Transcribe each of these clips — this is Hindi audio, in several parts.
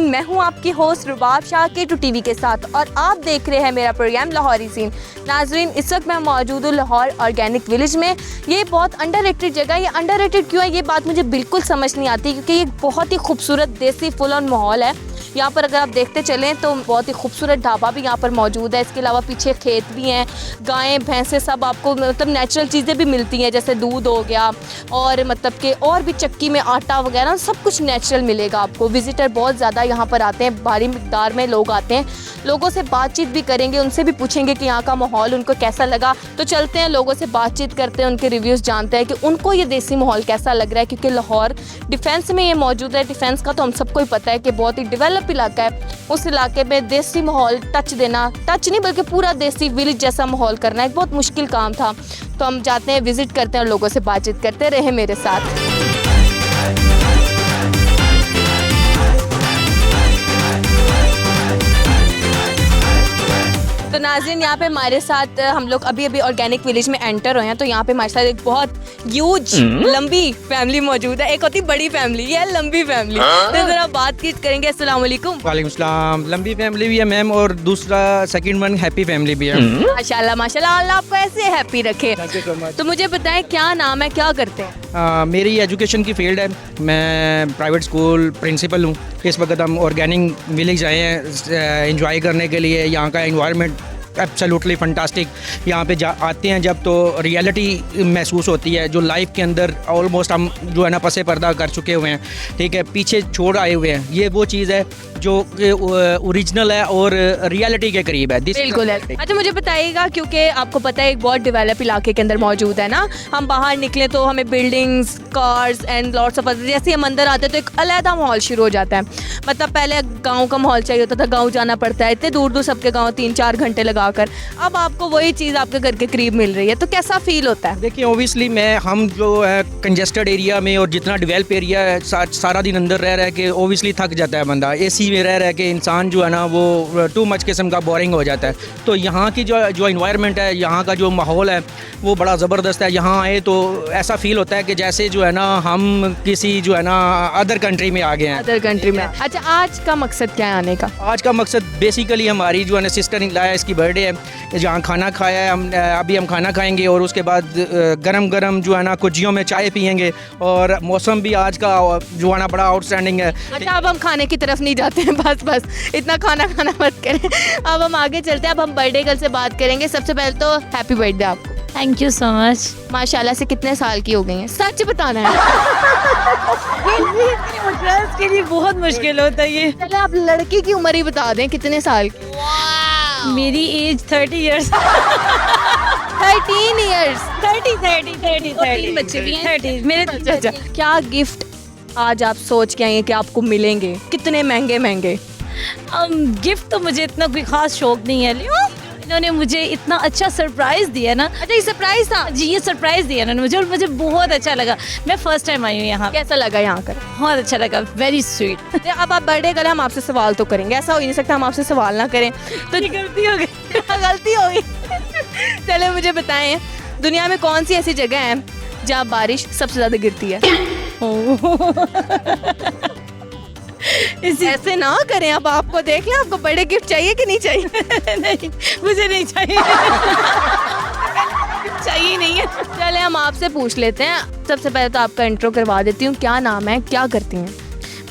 नाजरीन, मैं हूं आपकी होस्ट रुबाब शाह K2 TV के साथ और आप देख रहे हैं मेरा प्रोग्राम लाहौरी सीन। नाजरीन, इस वक्त मैं मौजूद हूँ लाहौर ऑर्गेनिक विलेज में। ये बहुत अंडररेटेड जगह है। ये अंडररेटेड क्यों है ये बात मुझे बिल्कुल समझ नहीं आती, क्योंकि ये बहुत ही खूबसूरत देसी फुल ऑन माहौल है। यहाँ पर अगर आप देखते चलें तो बहुत ही खूबसूरत ढाबा भी यहाँ पर मौजूद है। इसके अलावा पीछे खेत भी हैं, गायें भैंसें सब आपको मतलब नेचुरल चीज़ें भी मिलती हैं, जैसे दूध हो गया और मतलब कि और भी चक्की में आटा वगैरह सब कुछ नेचुरल मिलेगा आपको। विज़िटर बहुत ज़्यादा यहाँ पर आते हैं, भारी मिकदार में लोग आते हैं। लोगों से बातचीत भी करेंगे, उनसे भी पूछेंगे कि यहाँ का माहौल उनको कैसा लगा। तो चलते हैं, लोगों से बातचीत करते हैं, उनके रिव्यूज़ जानते हैं कि उनको ये देसी माहौल कैसा लग रहा है। क्योंकि लाहौर डिफेंस में ये मौजूद है। डिफेंस का तो हम सबको ही पता है कि बहुत ही डेवलप इलाका है। उस इलाके में देसी माहौल टच देना, टच नहीं बल्कि पूरा देसी विलेज जैसा माहौल करना एक बहुत मुश्किल काम था। तो हम जाते हैं, विज़िट करते हैं और लोगों से बातचीत करते रहे मेरे साथ। तो नाज़रीन, यहाँ पे हमारे साथ हम लोग अभी ऑर्गेनिक विलेज में एंटर हुए हैं। तो यहाँ पे हमारे साथ एक बहुत ह्यूज लंबी फैमिली मौजूद है। एक होती बड़ी फैमिली, ये है लंबी फैमिली। तो ज़रा बात करेंगे। अस्सलाम वालेकुम। वालेकुम सलाम। लंबी फैमिली भी है मैम, और दूसरा सेकंड वन हैप्पी फैमिली भी है। माशाल्लाह माशाल्लाह, अल्लाह आपको ऐसे हैप्पी रखे। तो मुझे बताएं, क्या नाम है, क्या करते हैं? मेरी एजुकेशन की फील्ड है। मैं प्राइवेट स्कूल प्रिंसिपल हूँ। इस वक्त हम ऑर्गेनिक विलेज आए हैं एंजॉय करने के लिए। यहाँ का एनवायरनमेंट एब्सोल्युटली फंटास्टिक। यहाँ पे आते हैं जब तो रियलिटी महसूस होती है, जो लाइफ के अंदर ऑलमोस्ट हम जो है ना पसे पर्दा कर चुके हुए हैं, ठीक है, पीछे छोड़ आए हुए हैं। ये वो चीज़ है जो ओरिजिनल है और रियलिटी के करीब है। बिल्कुल है। अच्छा मुझे बताइएगा, क्योंकि आपको पता है एक बहुत डेवलप इलाके के अंदर मौजूद है ना। हम बाहर निकले तो हमें buildings, cars and lots of, जैसे हम अंदर आते हैं तो एक अलग माहौल शुरू हो जाता है। मतलब पहले गाँव का माहौल चाहिए होता था, गाँव जाना पड़ता है, इतने दूर दूर सबके गाँव 3-4 घंटे लगाकर। अब आपको वही चीज़ आपके घर के करीब मिल रही है, तो कैसा फील होता है? देखिए ओबियसली हम जो है कंजेस्टेड एरिया में और जितना डेवलप एरिया है सारा दिन अंदर रह के ओबियसली थक जाता है बंदा। एसी में रह के इंसान जो है ना वो टू मच किस्म का बोरिंग हो जाता है। तो यहाँ की जो इन्वायरमेंट है, यहाँ का जो माहौल है वो बड़ा ज़बरदस्त है। यहाँ आए तो ऐसा फील होता है कि जैसे जो है ना हम किसी जो है ना अदर कंट्री में आ गए हैं। अदर कंट्री में। अच्छा, आज का मकसद क्या है आने का? आज का मकसद बेसिकली हमारी जो है ना सिस्टर इन लॉ है, इसकी बर्थडे है। जहाँ खाना खाया है, अभी हम खाना खाएंगे और उसके बाद गरम गरम जो है ना कुजियों में चाय पियेंगे। और मौसम भी आज का जो है ना बड़ा आउटस्टैंडिंग है। अच्छा, अब हम खाने की तरफ नहीं जाते हैं, बस इतना खाना मत करें। अब हम आगे चलते हैं। अब हम बर्थडे गर्ल से बात करेंगे। सबसे पहले तो हैप्पी बर्थडे आपको। Thank you so much. माशाल्लाह से कितने साल की हो गई हैं? सच बताना है। के लिए बहुत मुश्किल होता है ये। चले आप लड़की की उम्र ही बता दें, कितने साल की? मेरी एज 30 इयर्स। 13 इयर्स। 30 बच्चे भी हैं? 30 मेरे। अच्छा, क्या गिफ्ट आज आप सोच के आए हैं कि आपको मिलेंगे? कितने महंगे? गिफ्ट तो मुझे इतना कोई खास शौक नहीं है, लेकिन इन्होंने मुझे इतना अच्छा सरप्राइज दिया ना। अच्छा, ये सरप्राइज था? जी, ये सरप्राइज दिया इन्होंने मुझे और मुझे बहुत अच्छा लगा। मैं फर्स्ट टाइम आई हूँ यहाँ। कैसा लगा यहाँ कर? बहुत अच्छा लगा, वेरी स्वीट। अब आप बर्थडे करें, हम आपसे सवाल तो करेंगे, ऐसा हो ही नहीं सकता हम आपसे सवाल ना करें। तो गलती हो गई। गलती हो गई। चले मुझे बताएं, दुनिया में कौन सी ऐसी जगह है जहाँ बारिश सबसे ज्यादा गिरती है? ऐसे ना करें, अब आपको देख लें, आपको बड़े गिफ्ट चाहिए कि नहीं चाहिए? नहीं, मुझे नहीं चाहिए। चाहिए नहीं है। चले हम आपसे पूछ लेते हैं। सबसे पहले तो आपका इंट्रो करवा देती हूँ। क्या नाम है, क्या करती हैं?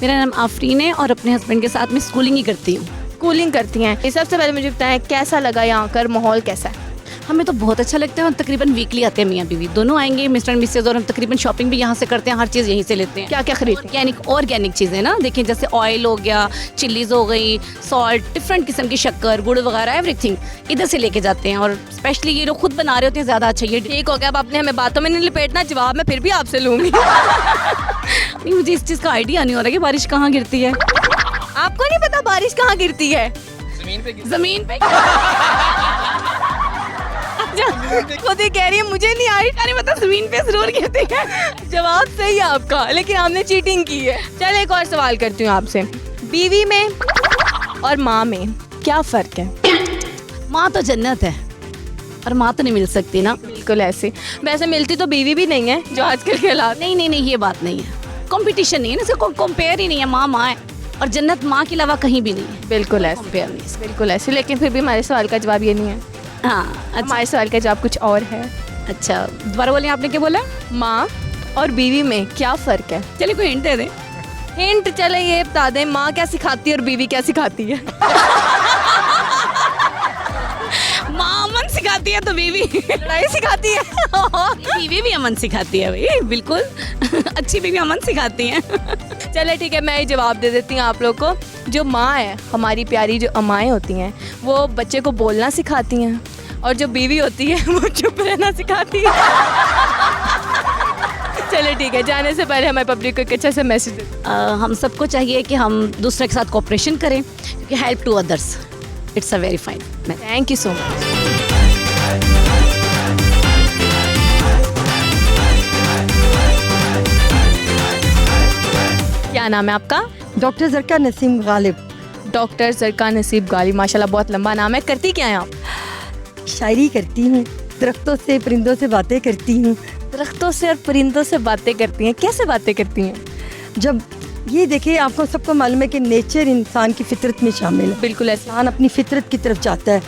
मेरा नाम आफरीन है और अपने हस्बैंड के साथ में स्कूलिंग ही करती हूँ। स्कूलिंग करती हैं। ये सबसे पहले मुझे बताएं, कैसा लगा यहाँ कर, माहौल कैसा है? हमें तो बहुत अच्छा लगता है। हम तकरीबन वीकली आते हैं, मियाँ बीवी दोनों आएंगे, मिस्टर एंड मिसेज, और हम तकरीबन शॉपिंग भी यहाँ से करते हैं, हर चीज़ यहीं से लेते हैं। क्या क्या खरीदते हैं? ऑर्गेनिक चीज़ें ना, देखिए जैसे ऑयल हो गया, चिल्लीज हो गई, सॉल्ट, डिफरेंट किस्म की शक्कर, गुड़ वगैरह, एवरीथिंग इधर से लेके जाते हैं। और स्पेशली ये लोग खुद बना रहे होते हैं, ज़्यादा अच्छा। ये ठीक हो गया, अब आपने हमें बातों में नहीं लपेटना, जवाब मैं फिर भी आपसे लूँगी। नहीं, मुझे इस चीज़ का आइडिया नहीं हो रहा कि बारिश कहाँ गिरती है। आपको नहीं पता बारिश कहाँ गिरती है? ज़मीन पे। खुद ही कह रही है मुझे नहीं आई, अरे मतलब ज़मीन पे जरूर गिरती है। जवाब सही है आपका, लेकिन आपने चीटिंग की है। चल एक और सवाल करती हूँ आपसे, बीवी में और माँ में क्या फ़र्क है? माँ तो जन्नत है और माँ तो नहीं मिल सकती ना। बिल्कुल ऐसे। वैसे मिलती तो बीवी भी नहीं है जो आजकल के हालात। नहीं, ये बात नहीं है। कंपटीशन नहीं है ना, इसका कंपेयर ही नहीं है। माँ है। और जन्नत माँ के अलावा कहीं भी नहीं है, बिल्कुल ऐसे, कंपेयर नहीं है। बिल्कुल ऐसे, लेकिन फिर भी हमारे सवाल का जवाब ये नहीं है। हाँ हमारे सवाल का जवाब कुछ और है। अच्छा, दोबारा बोलिए, आपने क्या बोला? माँ और बीवी में क्या फ़र्क है? चलिए कोई हिंट दे दें। हिंट चले ये बता दें, माँ क्या सिखाती है और बीवी क्या सिखाती है? माँ अमन सिखाती है तो बीवी लड़ाई सिखाती है। बीवी भी अमन सिखाती है भाई, बिल्कुल। अच्छी बीवी अमन सिखाती हैं। चले ठीक है, मैं ही जवाब दे देती हूँ आप लोग को। जो माँ है, हमारी प्यारी जो अम्माएँ होती हैं, वो बच्चे को बोलना सिखाती हैं, और जो बीवी होती है वो चुप रहना सिखाती है। चले ठीक है, जाने से पहले हमारे पब्लिक को एक अच्छा सा मैसेज दे। हम सबको चाहिए कि हम दूसरे के साथ कोऑपरेशन करें, क्योंकि help to others it's a very fine. Thank you so much. क्या नाम है आपका? डॉक्टर ज़रका नसीम गालिब। डॉक्टर ज़रका नसीब गालिब, माशाल्लाह बहुत लंबा नाम है। करती क्या हैं आप? शायरी करती हूँ, दरख्तों से परिंदों से बातें करती हूँ। दरख्तों से और परिंदों से बातें करती हैं, कैसे बातें करती हैं? जब ये देखिए, आपको सबको मालूम है कि नेचर इंसान की फितरत में शामिल है। बिल्कुल ऐसे। इंसान अपनी फितरत की तरफ जाता है।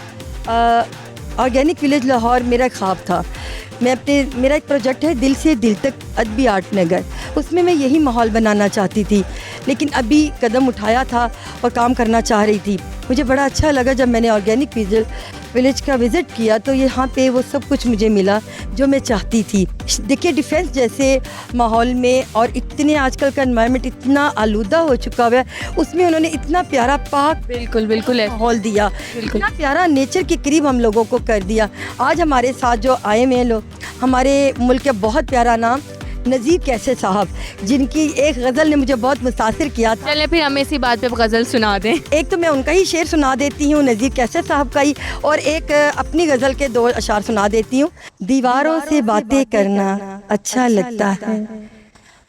ऑर्गेनिक विलेज लाहौर मेरा ख्वाब था। मेरा एक प्रोजेक्ट है दिल से दिल तक अदबी आर्ट नगर, उसमें मैं यही माहौल बनाना चाहती थी, लेकिन अभी कदम उठाया था और काम करना चाह रही थी। मुझे बड़ा अच्छा लगा जब मैंने ऑर्गेनिक विलेज का विज़िट किया, तो यहाँ पे वो सब कुछ मुझे मिला जो मैं चाहती थी। देखिए, डिफेंस जैसे माहौल में और इतने आजकल का एनवायरनमेंट इतना आलूदा हो चुका हुआ है, उसमें उन्होंने इतना प्यारा पाक बिल्कुल बिल्कुल ऐसे। माहौल दिया, बिल्कुल। इतना प्यारा नेचर के करीब हम लोगों को कर दिया। आज हमारे साथ जो आए हुए हैं लोग, हमारे मुल्क का बहुत प्यारा नाम नज़ीर कैसे साहब, जिनकी एक गज़ल ने मुझे बहुत मुतासिर किया था। चले फिर हमें इसी बात पे गज़ल सुना दें। एक तो मैं उनका ही शेर सुना देती हूँ, नज़ीर कैसे साहब का ही, और एक अपनी गज़ल के 2 अशार सुना देती हूँ। दीवारों से बातें करना अच्छा लगता है,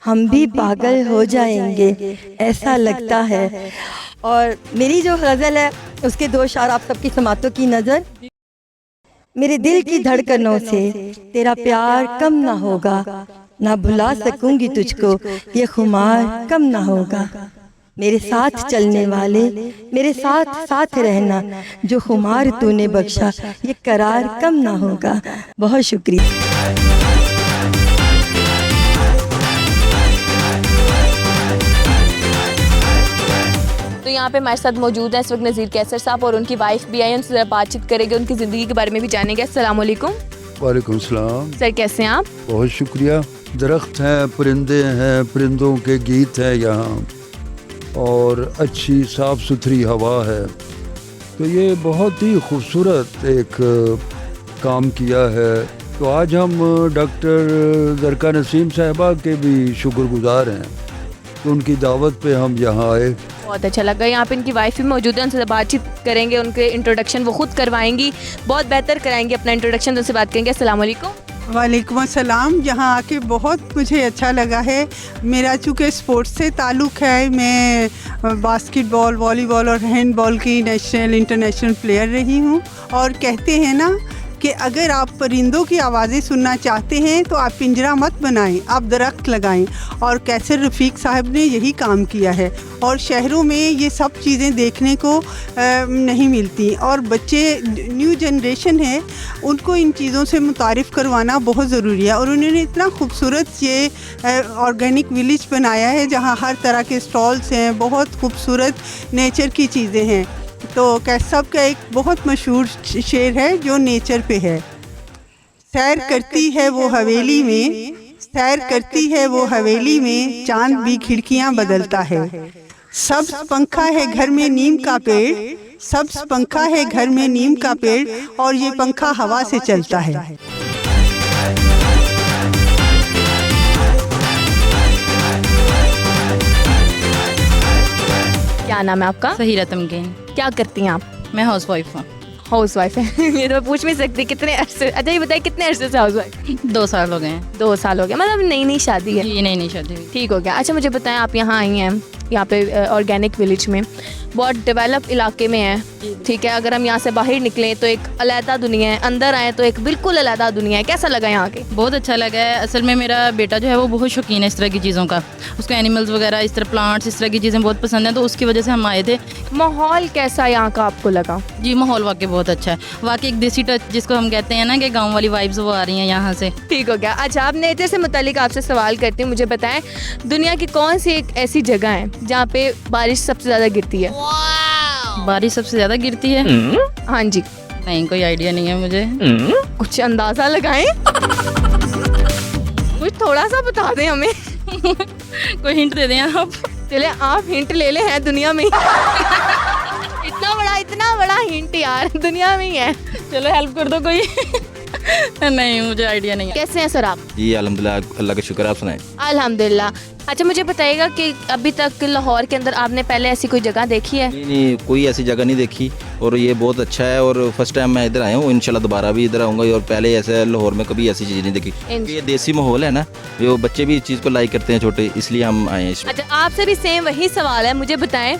हम भी पागल हो जाएंगे ऐसा लगता है। और मेरी जो गज़ल है उसके 2 अशार आप सबकी समातों की नज़र। मेरे दिल की धड़कनों से तेरा प्यार कम ना होगा, ना भुला सकूंगी तुझको ये खुमार कम ना होगा। मेरे साथ चलने वाले, मेरे साथ साथ रहना, जो खुमार तूने बख्शा ये करार कम ना होगा। बहुत शुक्रिया। तो यहाँ पे हमारे साथ मौजूद हैं इस वक्त नज़ीर कैसर साहब, और उनकी वाइफ भी आई हैं, उनसे बातचीत करेंगे, उनकी ज़िंदगी के बारे में भी जानेंगे। अस्सलाम वालेकुम। वालेकुम सलाम। सर कैसे हैं आप? बहुत शुक्रिया। दरख्त हैं, परिंदे हैं, परिंदों के गीत हैं यहाँ, और अच्छी साफ़ सुथरी हवा है। तो ये बहुत ही खूबसूरत एक काम किया है। तो आज हम डॉक्टर ज़रका नसीम साहिबा के भी शुक्रगुज़ार हैं कि उनकी दावत पे हम यहाँ आए। बहुत अच्छा लगा। यहाँ पे इनकी वाइफ भी मौजूद है, उनसे बातचीत करेंगे, उनके इंट्रोडक्शन वो खुद करवाएंगी, बहुत बेहतर कराएंगे अपना इंट्रोडक्शन, उनसे बात करेंगे। अस्सलाम वालेकुम। वालेकुम अस्सलाम। यहाँ आके बहुत मुझे अच्छा लगा है। मेरा चूँकि स्पोर्ट्स से ताल्लुक़ है, मैं बास्केटबॉल, वॉलीबॉल और हैंडबॉल की नेशनल इंटरनेशनल प्लेयर रही हूँ। और कहते हैं ना कि अगर आप परिंदों की आवाज़ें सुनना चाहते हैं तो आप पिंजरा मत बनाएं, आप दरख्त लगाएं। और कैसर रफ़ीक साहब ने यही काम किया है, और शहरों में ये सब चीज़ें देखने को नहीं मिलती, और बच्चे न्यू जनरेशन है, उनको इन चीज़ों से मुतारिफ़ करवाना बहुत ज़रूरी है। और उन्होंने इतना खूबसूरत ये ऑर्गेनिक विलेज बनाया है जहाँ हर तरह के स्टॉल्स हैं, बहुत खूबसूरत नेचर की चीज़ें हैं। तो कैसब का एक बहुत मशहूर शेर है जो नेचर पे है। सैर करती है वो हवेली में, सैर करती है वो हवेली में, चांद भी खिड़कियां बदलता है। सब्ज पंखा है घर में नीम का पेड़, सब्ज पंखा है घर में नीम का पेड़, और ये पंखा हवा से चलता है। क्या नाम है आपका? सहीरा तमकीन। क्या करती हैं आप? मैं हाउस वाइफ हूँ। हाउस वाइफ है। ये तो पूछ नहीं सकती कितने अरसे। अच्छा ये बताइए कितने अरसे से हाउस वाइफ? 2 साल हो गए हैं। 2 साल हो गया, मतलब नई नई शादी है। ये नई शादी हुई। ठीक हो गया। अच्छा मुझे बताएं, आप यहाँ आई हैं यहाँ पे ऑर्गेनिक विलेज में, बहुत डेवलप इलाके में है, ठीक है। अगर हम यहाँ से बाहर निकलें तो एक अलहदा दुनिया है, अंदर आए तो एक बिल्कुल अलहदा दुनिया है। कैसा लगा यहाँ के? बहुत अच्छा लगा है। असल में मेरा बेटा जो है वो बहुत शौकीन है इस तरह की चीज़ों का, उसको एनिमल्स वगैरह इस तरह प्लांट्स इस तरह की चीज़ें बहुत पसंद हैं, तो उसकी वजह से हम आए थे। माहौल कैसा यहाँ का आपको लगा? जी माहौल वाकई बहुत अच्छा है, वाकई एक देसी टच जिसको हम कहते हैं ना कि गाँव वाली वाइब्स वो आ रही हैं यहाँ से। ठीक हो गया। अच्छा, आप नेचर से मुतालिक आपसे सवाल करती हूँ, मुझे बताएं दुनिया की कौन सी एक ऐसी जगह है जहाँ पे बारिश सबसे ज़्यादा गिरती है? बारिश सबसे ज़्यादा गिरती है? हाँ जी। नहीं, कोई आइडिया नहीं है मुझे। कुछ अंदाज़ा लगाएं। कुछ थोड़ा सा बता दें हमें। कोई हिंट दे दें आप। चले आप हिंट ले ले, हैं दुनिया में ही। इतना बड़ा हिंट यार, दुनिया में ही है। चलो हेल्प कर दो कोई। नहीं, मुझे आइडिया नहीं है। कैसे हैं सर आप? जी अल्हम्दुलिल्लाह, अल्लाह का शुक्र, आप सुनाएं। अल्हम्दुलिल्लाह। अच्छा, मुझे बताइएगा कि अभी तक लाहौर के अंदर आपने पहले ऐसी कोई जगह देखी है? नहीं, कोई ऐसी जगह नहीं देखी और ये बहुत अच्छा है और फर्स्ट टाइम मैं इधर आया हूँ। इंशाल्लाह दोबारा भी इधर आऊँगा और पहले ऐसे लाहौर में कभी ऐसी चीज़ नहीं देखी। ये देसी माहौल है ना, जो बच्चे भी इस चीज़ को लाइक करते हैं छोटे, इसलिए हम आए हैं इसमें। अच्छा, आपसे भी सेम वही सवाल है, मुझे बताएं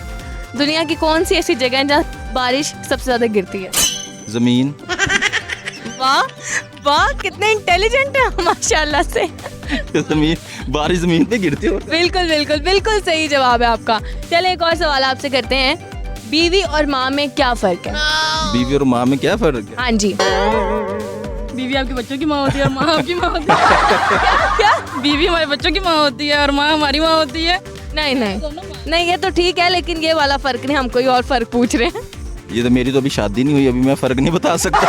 दुनिया की कौन सी ऐसी जगह है जहाँ बारिश सबसे ज़्यादा गिरती है? ज़मीन। वाह वाह, कितने इंटेलिजेंट है माशाल्लाह से। ज़मीन, बारिश ज़मीन पे गिरती है। बिल्कुल बिल्कुल बिल्कुल सही जवाब है आपका। चलिए एक और सवाल आपसे करते हैं, बीवी और माँ में क्या फ़र्क है? बीवी और माँ में क्या फ़र्क है? हाँ जी। बीवी आपके बच्चों की माँ होती है और माँ आपकी माँ होती है। क्या? बीवी हमारे बच्चों की माँ होती है और माँ हमारी माँ होती है। नहीं नहीं नहीं, ये तो ठीक है, लेकिन ये वाला फ़र्क नहीं, हम कोई और फ़र्क पूछ रहे हैं। ये तो मेरी तो अभी शादी नहीं हुई, अभी मैं फ़र्क नहीं बता सकता।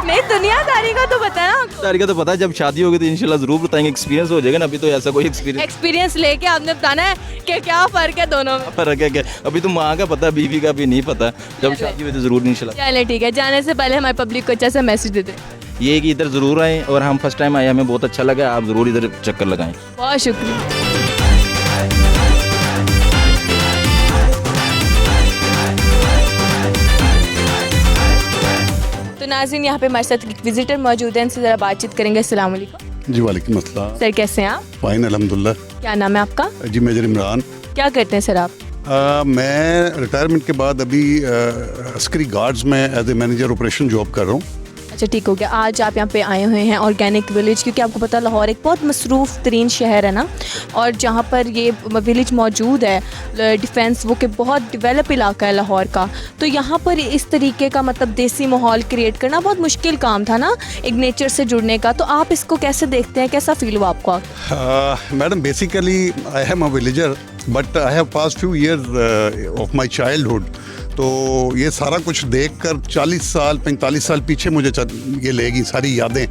नहीं, दुनियादारी का तो बताना। तारीख का तो पता है, जब शादी होगी तो इंशाल्लाह ज़रूर बताएंगे, एक्सपीरियंस हो जाएगा ना। अभी तो ऐसा कोई एक्सपीरियंस लेके आपने बताना है कि क्या फ़र्क है दोनों में। फ़र्क है क्या? अभी तो माँ का पता, बीवी का भी नहीं पता। जब शादी हुई तो ज़रूर इंशाल्लाह। चले ठीक है, जाने से पहले हमारे पब्लिक को अच्छा सा मैसेज दे दें। ये कि इधर ज़रूर आएँ और हम फर्स्ट टाइम आए, हमें बहुत अच्छा लगा। आप ज़रूर इधर चक्कर लगाएं। बहुत शुक्रिया। तो नाज़रीन, यहाँ पे हमारे साथ एक विजिटर मौजूद है, इनसे ज़रा बातचीत करेंगे। अस्सलाम वालेकुम। जी वालेकुम अस्सलाम। सर कैसे हैं आप? फ़ाइन अल्हम्दुलिल्लाह। क्या नाम है आपका? जी मेजर इमरान। क्या करते हैं सर आप? मैं रिटायरमेंट के बाद अभी अस्करी गार्ड्स में as a manager operation job कर रहा हूँ। अच्छा ठीक हो गया। आज आप यहाँ पे आए हुए हैं ऑर्गेनिक विलेज, क्योंकि आपको पता लाहौर एक बहुत मसरूफ़ तरीन शहर है ना, और जहाँ पर ये विलेज मौजूद है डिफेंस वो के बहुत डेवलप इलाका है लाहौर का, तो यहाँ पर इस तरीके का मतलब देसी माहौल क्रिएट करना बहुत मुश्किल काम था ना, एक नेचर से जुड़ने का। तो आप इसको कैसे देखते हैं, कैसा फील हुआ आपको? Madam basically I am a villager but I have pass few years of my childhood, तो ये सारा कुछ देखकर 40 साल 45 साल पीछे मुझे ये लेगी सारी यादें।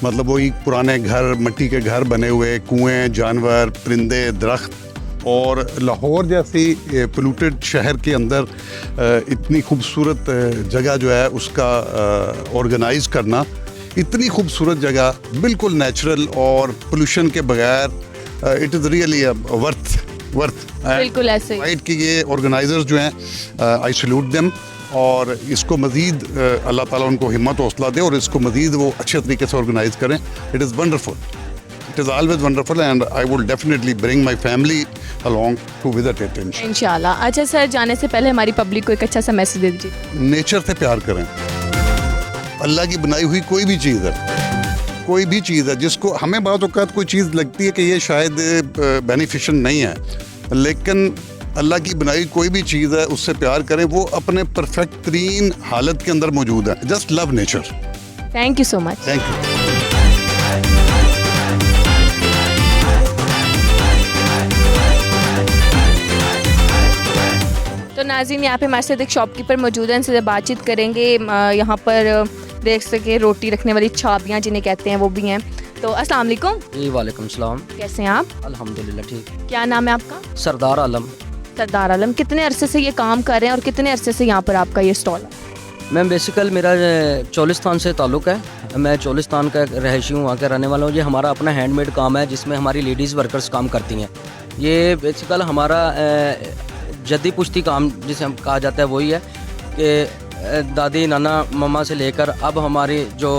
मतलब वही पुराने घर, मिट्टी के घर बने हुए, कुएं, जानवर, परिंदे, दरख्त, और लाहौर जैसी पोल्यूटेड शहर के अंदर इतनी खूबसूरत जगह जो है उसका ऑर्गेनाइज करना, इतनी खूबसूरत जगह बिल्कुल नेचुरल और पोल्यूशन के बगैर, इट इज़ रियली वर्थ बिल्कुल ऐसे राइट कि ये ऑर्गेनाइजर्स जो हैं आई सैल्यूट देम, और इसको मज़ीद अल्लाह ताला उनको हिम्मत हौसला दे और इसको मज़ीद वो अच्छे तरीके से ऑर्गेनाइज करें। It is wonderful, it is always wonderful and I will definitely bring my family along to visit it इंशाल्लाह। अच्छा सर, जाने से पहले हमारी पब्लिक को एक अच्छा सा मैसेज दे दीजिए। नेचर से प्यार करें। अल्लाह की बनाई हुई कोई भी चीज़ है, कोई भी चीज़ है जिसको हमें बाद औक़ात कोई चीज़ लगती है कि ये शायद बेनिफिशियल नहीं है, लेकिन अल्लाह की बनाई कोई भी चीज़ है उससे प्यार करें, वो अपने परफेक्ट तरीन हालत के अंदर मौजूद है। Just love nature. Thank you so much. Thank you. तो नाज़रीन, यहाँ पे हमारे साथ एक शॉपकीपर मौजूद है, इनसे बातचीत करेंगे। यहाँ पर देख सके रोटी रखने वाली छाबियाँ जिन्हें कहते हैं वो भी हैं। तो अस्सलाम वालेकुम। जी वालेकुम सलाम। कैसे हैं आप? अल्हम्दुलिल्लाह ठीक। क्या नाम है आपका? सरदार आलम। सरदार आलम, कितने अरसे से ये काम कर रहे हैं और कितने अरसे से यहाँ पर आपका ये स्टॉल है? मैम बेसिकल मेरा चोलिस्तान से ताल्लुक़ है, मैं चोलिस्तान का रहायशी हूँ, वहाँ का रहने वाला हूँ। ये हमारा अपना हैंडमेड काम है जिसमें हमारी लेडीज़ वर्कर्स काम करती हैं। ये बेसिकल हमारा जद्दी पुश्ती काम जिसे हम कहा जाता है वही है कि दादी नाना मम्मा से लेकर अब हमारी जो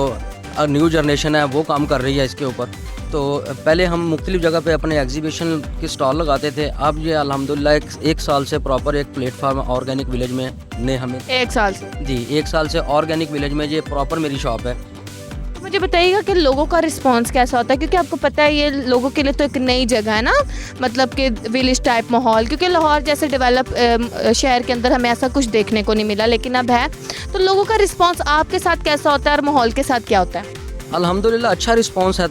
न्यू जनरेशन है वो काम कर रही है इसके ऊपर। तो पहले हम मुख्तलिफ़ जगह पे अपने एग्जीबिशन के स्टॉल लगाते थे। अब ये अल्हम्दुलिल्लाह एक साल से प्रॉपर एक प्लेटफार्म ऑर्गेनिक विलेज में ने हमें 1 साल से। जी 1 साल से ऑर्गेनिक विलेज में ये प्रॉपर मेरी शॉप है। तो मुझे बताइएगा कि लोगों का रिस्पांस कैसा होता है, क्योंकि आपको पता है ये लोगों के लिए तो एक नई जगह है ना, मतलब कि विलेज टाइप माहौल, क्योंकि लाहौर जैसे डेवलप शहर के अंदर हमें ऐसा कुछ देखने को नहीं मिला, लेकिन अब है। तो लोगों का रिस्पांस आपके साथ कैसा होता है और माहौल के साथ क्या होता है? अल्हम्दुलिल्लाह अच्छा रिस्पांस है,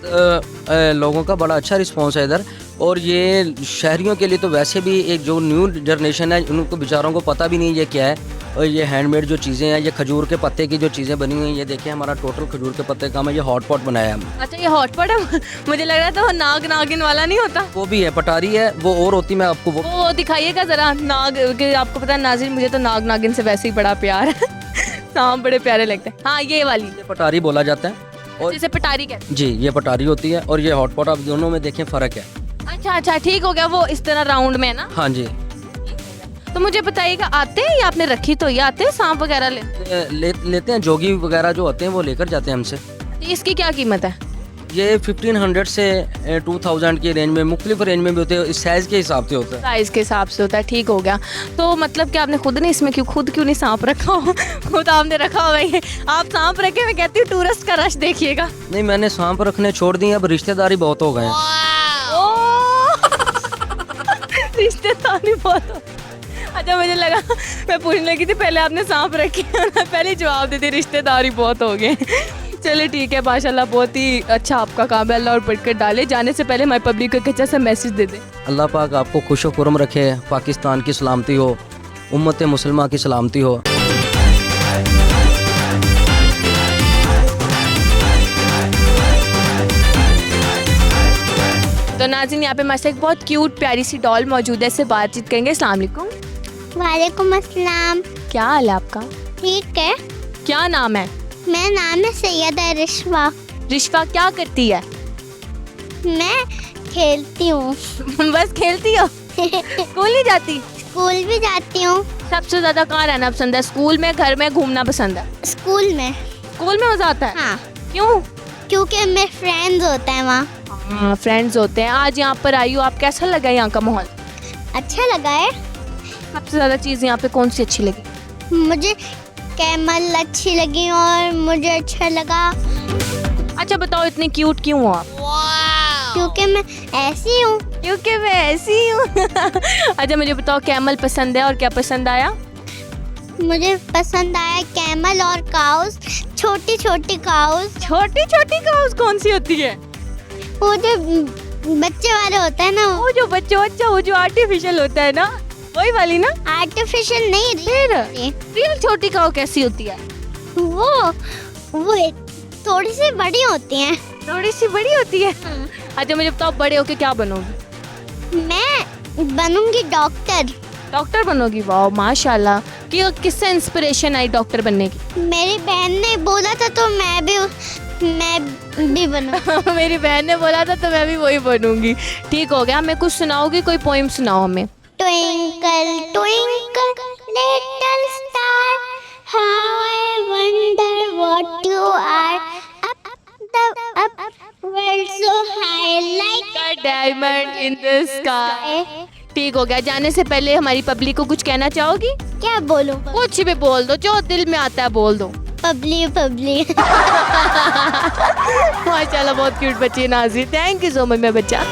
लोगों का बड़ा अच्छा रिस्पांस है इधर। और ये शहरियों के लिए तो वैसे भी एक जो न्यू जनरेशन है उनको बेचारों को पता भी नहीं ये क्या है। और ये हैंडमेड जो चीज़ें हैं, ये खजूर के पत्ते की जो चीज़ें बनी हुई हैं, ये देखिए हमारा टोटल खजूर के पत्ते का है, ये हॉट पॉट बनाया है हमने। अच्छा, ये हॉटपॉट है। मुझे लग रहा था वो नाग नागिन वाला नहीं होता। वो भी है, पटारी है वो, और होती मैं आपको वो दिखाइएगा ज़रा नाग के। आपको पता है नाज़रीन, मुझे तो नाग नागिन से वैसे ही बड़ा प्यार है। सांप बड़े प्यारे लगते हैं। हाँ, ये वाली पटारी बोला जाता है। और जैसे पटारी कहते हैं। जी ये पटारी होती है और ये हॉट पॉट, आप दोनों में देखें फ़र्क है। अच्छा, ठीक हो गया। वो इस तरह राउंड में है ना? हाँ जी। तो मुझे बताइएगा, आते हैं या आपने रखी तो ये आते हैं सांप वगैरह लेते हैं, जोगी वगैरह जो होते हैं वो लेकर जाते हैं हमसे। इसकी क्या कीमत है? ये 1500 से 2000 की रेंज में, मुख्तलिफ रेंज में भी होते हैं, इस साइज़ के हिसाब से होता है। साइज़ के हिसाब से होता है, ठीक हो गया। तो मतलब कि आपने खुद नहीं इसमें खुद क्यों नहीं सांप रखा हो? खुद आपने रखा हुआ है। आप सांप रखे, मैं कहती हूँ टूरिस्ट का रश देखिएगा। नहीं, मैंने सांप रखने छोड़ दिए, अब रिश्तेदारी बहुत हो गए हैं। रिश्तेदारी बहुत हो। अच्छा, मुझे लगा मैं पूछने लगी थी पहले आपने सांप रखे, पहले जवाब देती रिश्तेदारी बहुत हो गए। चलिए ठीक है, माशाल्लाह बहुत ही अच्छा आपका काम है। अल्लाह और बढ़कर डाले। जाने से पहले हमारी पब्लिक को एक अच्छा सा मैसेज दे दें। अल्लाह पाक आपको खुश व खुर्म रखे, पाकिस्तान की सलामती हो, उम्मत मुसलमा की सलामती हो। तो नाज़रीन, यहाँ पे हमारे साथ एक बहुत क्यूट प्यारी सी डॉल मौजूद है, इससे बातचीत करेंगे। अस्सलाम वालेकुम। वालेकुम अस्सलाम। क्या हाल है आपका? ठीक है। क्या नाम है? मेरा नाम है सैयदा रिश्वा। रिश्वा क्या करती है? मैं खेलती हूँ। बस खेलती हो? स्कूल नहीं जाती? स्कूल भी जाती हूँ। सबसे ज़्यादा कहाँ रहना पसंद है? स्कूल में, घर में, घूमना पसंद है? स्कूल में। स्कूल में मज़ा आता है? हाँ। क्यों? क्योंकि मेरे फ्रेंड्स होते हैं वहाँ। हाँ, फ्रेंड्स होते हैं। आज यहाँ पर आई हो आप, कैसा लगा यहाँ का माहौल? अच्छा लगा है। सबसे ज़्यादा चीज़ यहाँ पे कौन सी अच्छी लगी? मुझे कैमल अच्छी लगी और मुझे अच्छा लगा। अच्छा बताओ, इतनी क्यूट क्यों हो आप? क्योंकि मैं ऐसी हूँ। क्योंकि मैं ऐसी हूँ। अच्छा मुझे बताओ, कैमल पसंद है और क्या पसंद आया? मुझे पसंद आया कैमल और काउस, छोटी छोटी काउस। छोटी छोटी काउस कौन सी होती है? वो जो बच्चे वाले होते हैं ना, वो जो वो जो आर्टिफिशियल होता है ना, वही वाली ना? आर्टिफिशियल नहीं, रियल छोटी काऊ कैसी होती है? वो थोड़ी सी बड़ी होती हैं। थोड़ी सी बड़ी होती है? अच्छा मुझे बताओ, बड़े होके क्या बनोगी? मैं बनूंगी डॉक्टर। डॉक्टर बनोगी? वाह माशाल्लाह। किससे इंस्पिरेशन आई डॉक्टर बनने की? मेरी बहन ने बोला था तो मैं भी बनूंगी। मेरी बहन ने बोला था तो मैं भी वही बनूंगी। ठीक हो गया। हमें कुछ सुनाओगी? कोई पोइम सुनाओ हमें। Twinkle, twinkle, little star, how I wonder what you are. Up, world so high like a diamond in the sky. ठीक हो गया। जाने से पहले हमारी पब्लिक को कुछ कहना चाहोगी? क्या बोलूं? कुछ भी बोल दो, जो दिल में आता है बोल दो। पब्लिक। माशाल्लाह बहुत क्यूट बच्ची है नाज़रीन। थैंक यू सो मच मेरा बच्चा।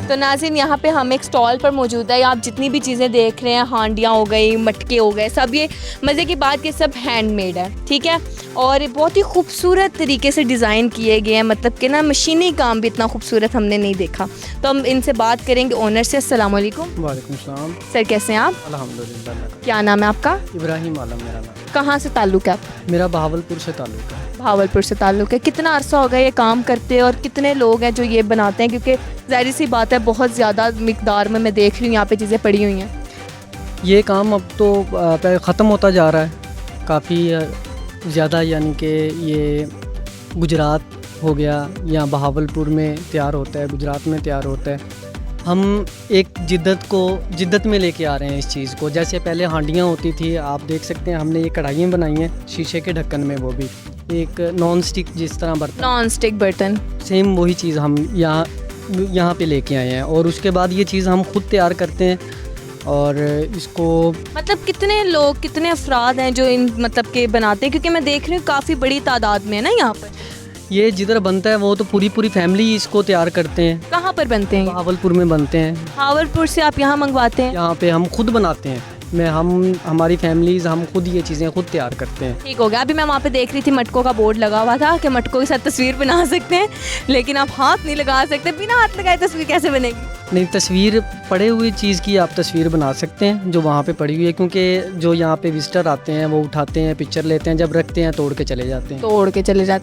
तो नाज़रीन, यहाँ पे हम एक स्टॉल पर मौजूद है। आप जितनी भी चीज़ें देख रहे हैं, हांडियाँ हो गई, मटके हो गए, सब ये मज़े की बात कि सब हैंडमेड है, ठीक है। और बहुत ही खूबसूरत तरीके से डिज़ाइन किए गए हैं, मतलब कि ना मशीनी काम भी इतना खूबसूरत हमने नहीं देखा। तो हम इनसे बात करेंगे ओनर से। अस्सलाम वालेकुम। वालेकुम सलाम। सर कैसे हैं आप? अल्हम्दुलिल्लाह। क्या नाम है आपका? इब्राहिम आलम मेरा नाम। कहाँ से ताल्लुक़ है? मेरा बहावलपुर से ताल्लुक़ है। बहावलपुर से ताल्लुक़ है। कितना अरसा हो गया ये काम करते हैं और कितने लोग हैं जो ये बनाते हैं? क्योंकि ज़ाहिर सी बात है बहुत ज़्यादा मिकदार में मैं देख रही हूँ यहाँ पे चीज़ें पड़ी हुई हैं। ये काम अब तो ख़त्म होता जा रहा है काफ़ी ज़्यादा, यानी कि ये गुजरात हो गया या बहावलपुर में तैयार होता है, गुजरात में तैयार होता है। हम एक जिद्दत में लेके आ रहे हैं इस चीज़ को। जैसे पहले हांडियाँ होती थी, आप देख सकते हैं हमने ये कढ़ाइयाँ बनाई हैं शीशे के ढक्कन में, वो भी एक नॉन स्टिक जिस तरह बर्तन, नॉन स्टिक बर्तन, सेम वही चीज़ हम यहाँ पे लेके आए हैं। और उसके बाद ये चीज़ हम खुद तैयार करते हैं और इसको मतलब कितने लोग, कितने अफराद हैं जो इन मतलब के बनाते हैं? क्योंकि मैं देख रही हूँ काफ़ी बड़ी तादाद में है ना यहाँ पर। ये जिधर बनता है वो तो पूरी फैमिली इसको तैयार करते हैं। कहाँ पर बनते हैं? भावलपुर में बनते हैं। भावलपुर से आप यहाँ मंगवाते हैं? यहाँ पे हम खुद बनाते हैं। हमारी फैमिलीज़ हम खुद ये चीज़ें खुद तैयार करते हैं। ठीक हो गया। अभी मैं वहाँ पे देख रही थी मटकों का बोर्ड लगा हुआ था कि मटकों के साथ तस्वीर बना सकते हैं, लेकिन आप हाथ नहीं लगा सकते। बिना हाथ लगाए तस्वीर कैसे बनेगी? नहीं, तस्वीर पड़े हुई चीज़ की आप तस्वीर बना सकते हैं जो वहाँ पे पड़ी हुई है, क्योंकि जो यहाँ पे विजिटर आते हैं वो उठाते हैं, पिक्चर लेते हैं, जब रखते हैं तोड़ के चले जाते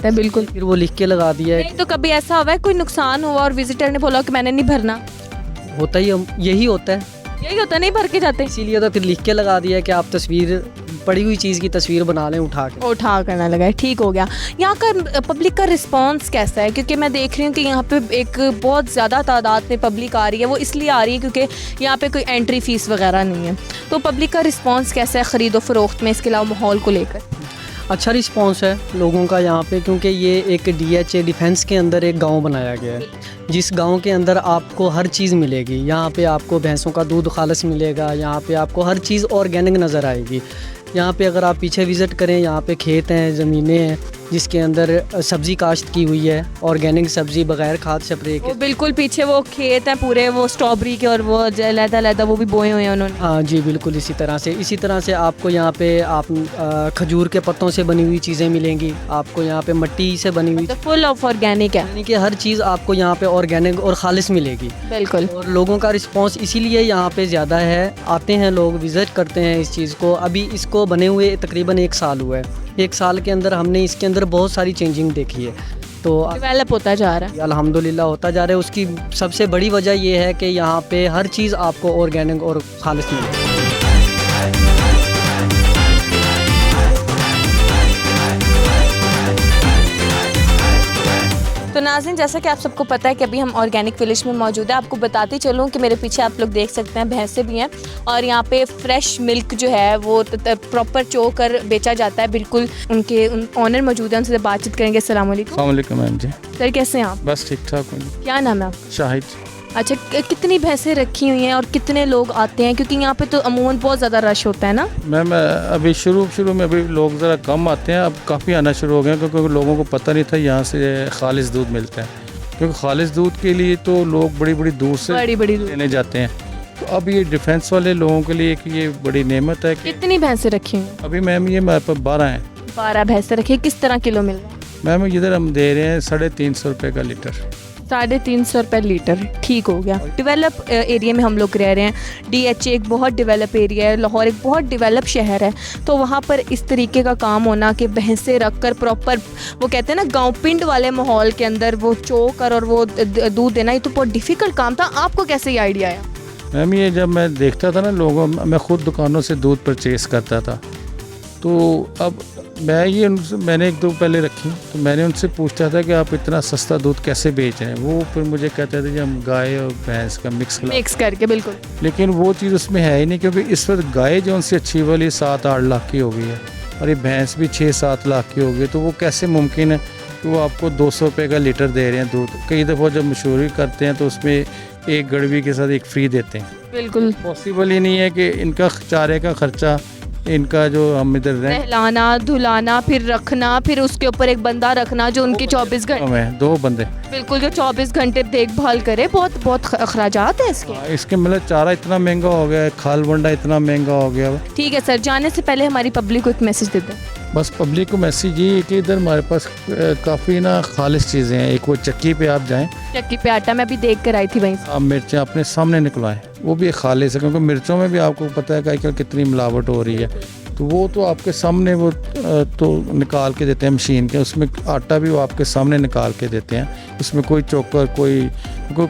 हैं। बिल्कुल, फिर वो लिख के लगा दिया है। नहीं तो कभी ऐसा हुआ है कोई नुकसान हुआ और विजिटर ने बोला कि मैंने नहीं भरना? होता ही यही होता है, नहीं भर के जाते, इसीलिए तो फिर लिख के लगा दिया है कि आप तस्वीर पड़ी हुई चीज़ की तस्वीर बना लें उठा करना लगा है। ठीक हो गया। यहाँ का पब्लिक का रिस्पांस कैसा है? क्योंकि मैं देख रही हूँ कि यहाँ पे एक बहुत ज़्यादा तादाद में पब्लिक आ रही है। वो इसलिए आ रही है क्योंकि यहाँ पे कोई एंट्री फ़ीस वगैरह नहीं है। तो पब्लिक का रिस्पांस कैसा है ख़रीदो फ़रोख्त में, इसके अलावा माहौल को लेकर? अच्छा रिस्पांस है लोगों का यहाँ पे, क्योंकि ये एक DHA डिफेंस के अंदर एक गांव बनाया गया है, जिस गांव के अंदर आपको हर चीज़ मिलेगी। यहाँ पे आपको भैंसों का दूध खालिस मिलेगा, यहाँ पे आपको हर चीज़ ऑर्गेनिक नज़र आएगी। यहाँ पे अगर आप पीछे विज़िट करें, यहाँ पे खेत हैं, ज़मीनें हैं जिसके अंदर सब्ज़ी काश्त की हुई है, ऑर्गेनिक सब्ज़ी बगैर खाद स्प्रे के। बिल्कुल पीछे वो खेत हैं पूरे, वो स्ट्रॉबेरी के, और वो लहदा वो भी बोए हुए हैं उन्होंने। हाँ जी बिल्कुल। इसी तरह से आपको यहाँ पे आप खजूर के पत्तों से बनी हुई चीज़ें मिलेंगी, आपको यहाँ पे मिट्टी से बनी हुई, फुल ऑफ ऑर्गेनिक है, यानी कि हर चीज़ आपको यहाँ पे ऑर्गेनिक और खालिस मिलेगी। बिल्कुल। और लोगों का रिस्पांस इसीलिए यहाँ पे ज़्यादा है, आते हैं लोग, विज़िट करते हैं इस चीज़ को। अभी इसको बने हुए तकरीबन 1 साल हुआ है। 1 साल के अंदर हमने इसके अंदर बहुत सारी चेंजिंग देखी है, तो डेवलप होता जा रहा है, अल्हम्दुलिल्लाह होता जा रहा है। उसकी सबसे बड़ी वजह यह है कि यहाँ पे हर चीज़ आपको ऑर्गेनिक और खालिस मिलेगी। तो नाज़रीन, जैसा कि आप सबको पता है कि अभी हम ऑर्गेनिक विलेज में मौजूद है। आपको बताती चलूँ कि मेरे पीछे आप लोग देख सकते हैं भैंसें भी हैं, और यहाँ पे फ्रेश मिल्क जो है वो प्रॉपर चो कर बेचा जाता है। बिल्कुल उनके ऑनर मौजूद हैं, उनसे बातचीत करेंगे। अस्सलाम वालेकुम मैम जी। सर कैसे हैं आप? बस ठीक ठाक। क्या नाम है आपका? शाहिद। अच्छा, कितनी भैंसें रखी हुई हैं और कितने लोग आते हैं? क्योंकि यहाँ पे तो अमूमन बहुत ज़्यादा रश होता है ना। मैम अभी शुरू में अभी लोग ज़रा कम आते हैं, अब काफ़ी आना शुरू हो गए हैं, क्योंकि लोगों को पता नहीं था यहाँ से खालिस दूध मिलता है। क्योंकि खालिस दूध के लिए तो लोग बड़ी दूर से लेने जाते हैं, तो अब ये डिफेंस वाले लोगों के लिए कि ये बड़ी नेमत है। कितनी भैंसें रखी हुई हैं अभी मैम? ये मेरे पास 12 हैं। 12 भैंसें रखी। किस तरह किलो मिल रहा है? मैम इधर हम दे रहे हैं 350 रुपये का लीटर। 350 रुपये लीटर। ठीक हो गया। डेवलप एरिया में हम लोग रह रहे हैं। DHA एक बहुत डेवलप एरिया है, लाहौर एक बहुत डेवलप शहर है, तो वहाँ पर इस तरीके का काम होना कि भैंसें रख कर प्रॉपर, वो कहते हैं ना गांव पिंड वाले माहौल के अंदर वो चो कर और वो दूध देना, ये तो बहुत डिफ़िकल्ट काम था। आपको कैसे ये आइडिया आया? मैम ये जब मैं देखता था ना लोगों, मैं ख़ुद दुकानों से दूध परचेज़ करता था, तो अब मैंने 1-2 पहले रखी, तो मैंने उनसे पूछता था कि आप इतना सस्ता दूध कैसे बेच रहे हैं। वो फिर मुझे कहते थे कि हम गाय और भैंस का मिक्स करके। बिल्कुल। लेकिन वो चीज़ उसमें है ही नहीं, क्योंकि इस वक्त गाय जो उनसे अच्छी वाली 7-8 लाख की हो गई है, और ये भैंस भी 6-7 लाख की हो गई, तो वो कैसे मुमकिन है कि वो आपको 200 रुपये का लीटर दे रहे हैं दूध। कई दफ़ा जब मशहूरी करते हैं तो उसमें एक गड़वी के साथ एक फ्री देते हैं। बिल्कुल पॉसिबल ही नहीं है कि इनका चारे का खर्चा, इनका जो हम इधर नहलाना धुलाना, फिर रखना, फिर उसके ऊपर एक बंदा रखना जो उनकी 24 घंटे, 2 बंदे बिल्कुल, जो 24 घंटे देखभाल करे। बहुत अखराजात है इसके। मतलब चारा इतना महंगा हो गया है, खाल बंडा इतना महंगा हो गया है। ठीक है सर, जाने से पहले हमारी पब्लिक को एक मैसेज दे दें। बस पब्लिक को मैसेज ये है कि इधर हमारे पास काफ़ी ना खालिस चीज़ें हैं। एक वो चक्की पे आप जाएं, चक्की पे आटा मैं अभी देख कर आई थी वहीं से। आप मिर्चें अपने सामने निकलवाएं, वो भी खालिस है, क्योंकि मिर्चों में भी आपको पता है कि कितनी मिलावट हो रही है, तो वो तो आपके सामने वो तो निकाल के देते हैं मशीन के, उसमें आटा भी वो आपके सामने निकाल के देते हैं। उसमें कोई चोकर कोई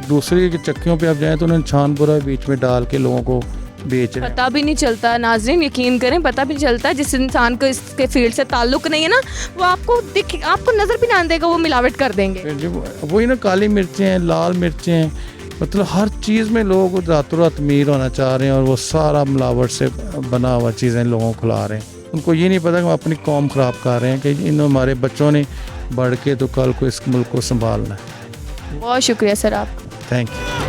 दूसरी चक्कियों पे आप जाएं तो उन्होंने छान पूरा बीच में डाल के लोगों को बेच रहे हैं। पता भी नहीं चलता नाज़रीन, यकीन करें, पता भी नहीं चलता। जिस इंसान को इसके फील्ड से ताल्लुक नहीं है ना, वो आपको नज़र भी ना देगा, वो मिलावट कर देंगे। वही ना, काली मिर्चें हैं, लाल मिर्चें हैं, मतलब हर चीज़ में लोग रातों रात अमीर होना चाह रहे हैं और वो सारा मिलावट से बना हुआ चीज़ें लोगों को खिला रहे हैं। उनको ये नहीं पता कि हम अपनी कौम ख़राब कर रहे हैं कि इन हमारे बच्चों ने बढ़ के तो कल को इस मुल्क को संभालना है। बहुत शुक्रिया सर आपका। Thank you.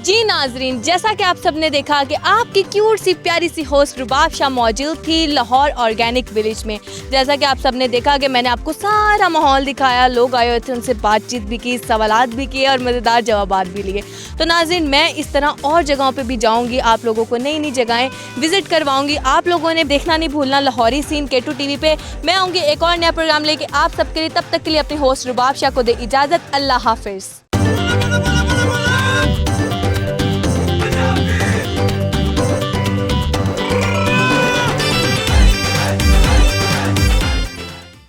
जी नाजरीन, जैसा कि आप सबने देखा कि आपकी क्यूट सी प्यारी सी होस्ट रुबाब शाह मौजूद थी लाहौर ऑर्गेनिक विलेज में। जैसा कि आप सबने देखा कि मैंने आपको सारा माहौल दिखाया, लोग आए हुए थे, उनसे बातचीत भी की, सवालात भी किए और मज़ेदार जवाबात भी लिए। तो नाजरीन, मैं इस तरह और जगहों पे भी जाऊंगी, आप लोगों को नई नई जगहें विजिट करवाऊंगी। आप लोगों ने देखना नहीं भूलना लाहौरी सीन K2 TV पे। मैं आऊँगी एक और नया प्रोग्राम लेके आप सबके लिए। तब तक के लिए अपनी होस्ट रुबाब शाह को दे इजाज़त। अल्लाह हाफिज़।